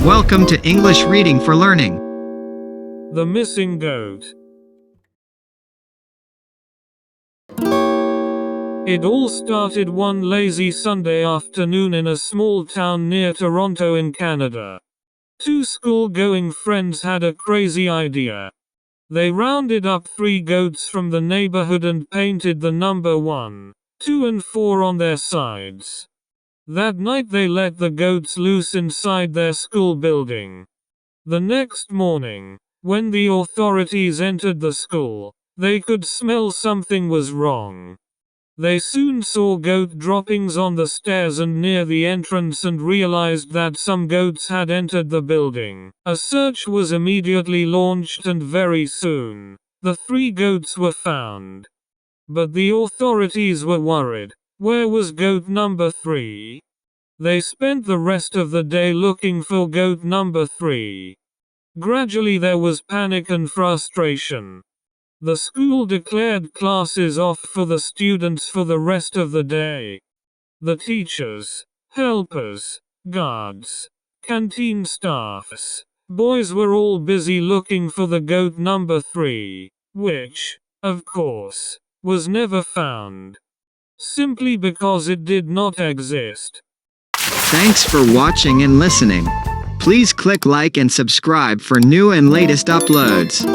Welcome to English Reading for Learning. The Missing Goat. It all started one lazy Sunday afternoon in a small town near Toronto in Canada. Two school-going friends had a crazy idea. They rounded up 3 goats from the neighborhood and painted the number 1, 2 and 4 on their sides. That night they let the goats loose inside their school building. The next morning, when the authorities entered the school, they could smell something was wrong. They soon saw goat droppings on the stairs and near the entrance and realized that some goats had entered the building. A search was immediately launched and very soon, the 3 goats were found. But the authorities were worried. Where was goat number 3? They spent the rest of the day looking for goat number 3. Gradually there was panic and frustration. The school declared classes off for the students for the rest of the day. The teachers, helpers, guards, canteen staffs, boys were all busy looking for the goat number 3, which, of course, was never found. Simply because it did not exist. Thanks for watching and listening. Please click like and subscribe for new and latest uploads.